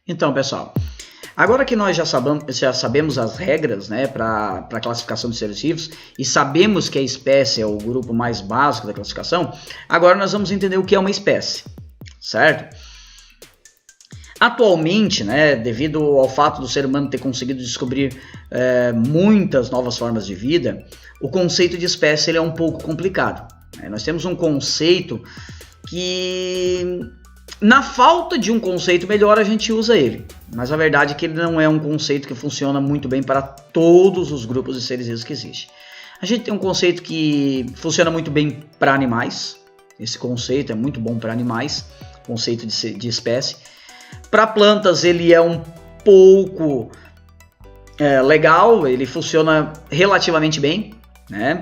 Então, pessoal, agora que nós já sabemos as regras, né, para a classificação de seres vivos e sabemos que a espécie é o grupo mais básico da classificação, agora nós vamos entender o que é uma espécie, certo? Atualmente, né, devido ao fato do ser humano ter conseguido descobrir muitas novas formas de vida, o conceito de espécie ele é um pouco complicado. Né? Nós temos um conceito que, na falta de um conceito melhor, a gente usa ele. Mas a verdade é que ele não é um conceito que funciona muito bem para todos os grupos de seres vivos que existem. A gente tem um conceito que funciona muito bem para animais. Esse conceito é muito bom para animais, conceito de espécie. Para plantas ele é um pouco legal, ele funciona relativamente bem, né?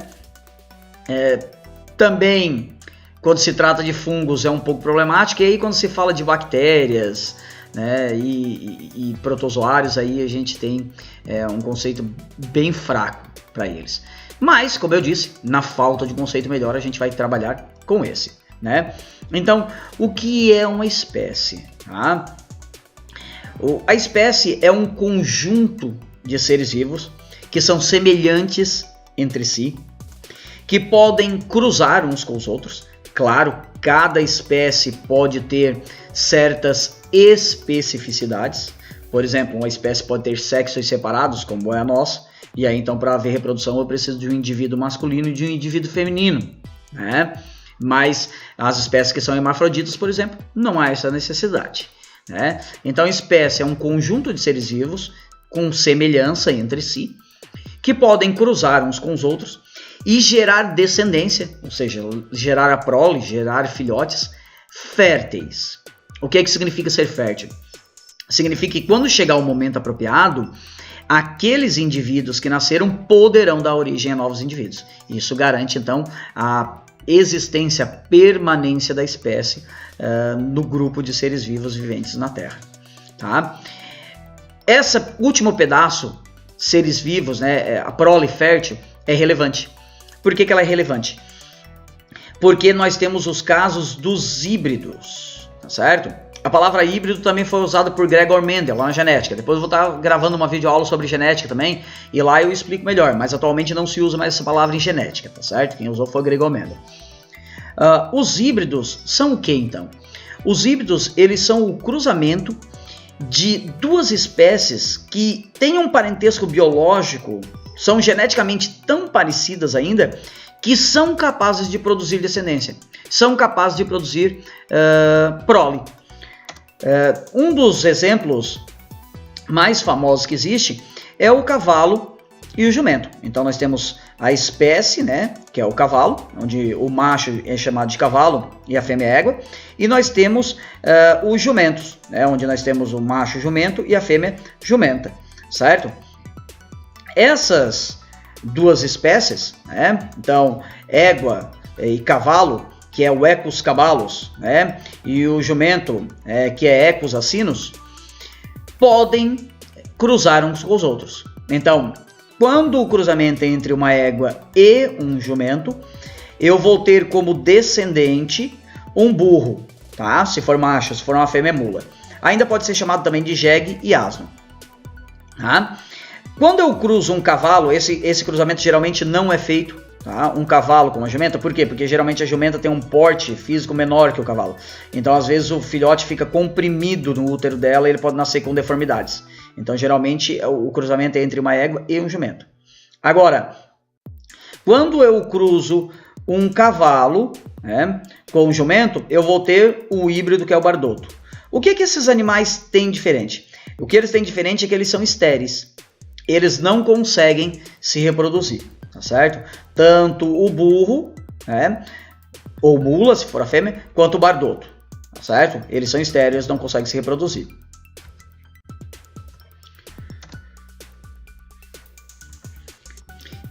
Também quando se trata de fungos é um pouco problemático, e aí quando se fala de bactérias, né, e protozoários, aí a gente tem um conceito bem fraco para eles. Mas, como eu disse, na falta de conceito melhor a gente vai trabalhar com esse, né? Então, o que é uma espécie? Tá? A espécie é um conjunto de seres vivos que são semelhantes entre si, que podem cruzar uns com os outros. Claro, cada espécie pode ter certas especificidades. Por exemplo, uma espécie pode ter sexos separados, como é a nossa, e aí então para haver reprodução eu preciso de um indivíduo masculino e de um indivíduo feminino, né? Mas as espécies que são hermafroditas, por exemplo, não há essa necessidade, né? Então, espécie é um conjunto de seres vivos com semelhança entre si, que podem cruzar uns com os outros e gerar descendência, ou seja, gerar a prole, gerar filhotes férteis. O que é que significa ser fértil? Significa que quando chegar o momento apropriado, aqueles indivíduos que nasceram poderão dar origem a novos indivíduos. Isso garante, então, a existência, a permanência da espécie no grupo de seres vivos viventes na Terra. Tá? Esse último pedaço, seres vivos, né, a prole fértil, é relevante. Por que ela é relevante? Porque nós temos os casos dos híbridos, tá certo? A palavra híbrido também foi usada por Gregor Mendel lá na genética. Depois eu vou estar gravando uma videoaula sobre genética também, e lá eu explico melhor, mas atualmente não se usa mais essa palavra em genética, tá certo? Quem usou foi Gregor Mendel. Os híbridos são o que então? Os híbridos, eles são o cruzamento de duas espécies que têm um parentesco biológico, são geneticamente tão parecidas ainda, que são capazes de produzir descendência, são capazes de produzir prole. Um dos exemplos mais famosos que existe é o cavalo e o jumento. Então nós temos a espécie, né, que é o cavalo, onde o macho é chamado de cavalo e a fêmea é égua, e nós temos os jumentos, né, onde nós temos o macho jumento e a fêmea jumenta, certo? Essas duas espécies, né, então égua e cavalo, que é o Equus cabalus, né, e o jumento, que é Equus asinus, podem cruzar uns com os outros. Então, quando o cruzamento é entre uma égua e um jumento, eu vou ter como descendente um burro, tá? Se for macho, se for uma fêmea, mula. Ainda pode ser chamado também de jegue e asno, tá? Quando eu cruzo um cavalo, esse cruzamento geralmente não é feito, tá? Um cavalo com uma jumenta, por quê? Porque geralmente a jumenta tem um porte físico menor que o cavalo. Então, às vezes, o filhote fica comprimido no útero dela e ele pode nascer com deformidades. Então, geralmente, o cruzamento é entre uma égua e um jumento. Agora, quando eu cruzo um cavalo, né, com um jumento, eu vou ter o híbrido, que é o bardoto. O que esses animais têm diferente? O que eles têm diferente é que eles são estéreis. Eles não conseguem se reproduzir, tá certo? Tanto o burro, né, ou mula, se for a fêmea, quanto o bardoto, tá certo? Eles são estéreis, não conseguem se reproduzir.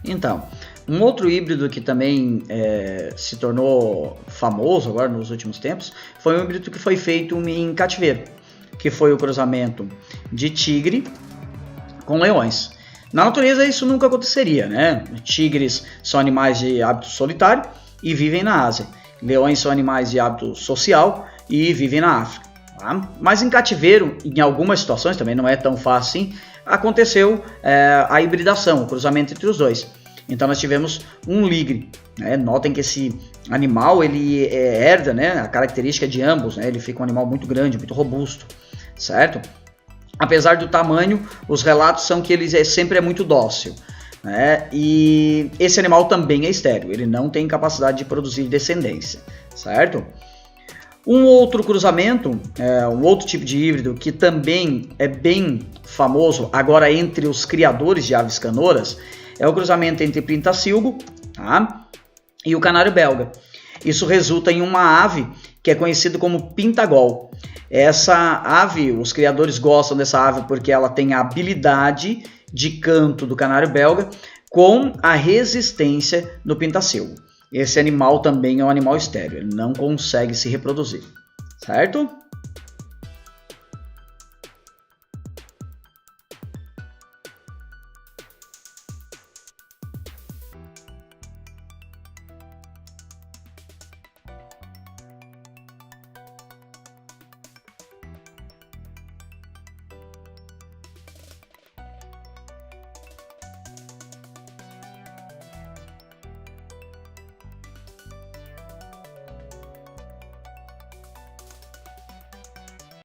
Então, um outro híbrido que também se tornou famoso agora nos últimos tempos foi um híbrido que foi feito em cativeiro, que foi o cruzamento de tigre com leões. Na natureza isso nunca aconteceria, né? Tigres são animais de hábito solitário e vivem na Ásia. Leões são animais de hábito social e vivem na África. Tá? Mas em cativeiro, em algumas situações, também não é tão fácil assim, aconteceu a hibridação, o cruzamento entre os dois. Então nós tivemos um ligre. Né? Notem que esse animal ele herda, né, a característica de ambos. Né? Ele fica um animal muito grande, muito robusto, certo? Apesar do tamanho, os relatos são que ele sempre é muito dócil. Né? E esse animal também é estéril, ele não tem capacidade de produzir descendência, certo? Um outro cruzamento, um outro tipo de híbrido que também é bem famoso agora entre os criadores de aves canoras, é o cruzamento entre pintacilgo, tá? E o canário belga. Isso resulta em uma ave que é conhecida como pintagol. Essa ave, os criadores gostam dessa ave porque ela tem a habilidade de canto do canário belga com a resistência do pintacilgo. Esse animal também é um animal estéril, ele não consegue se reproduzir, certo?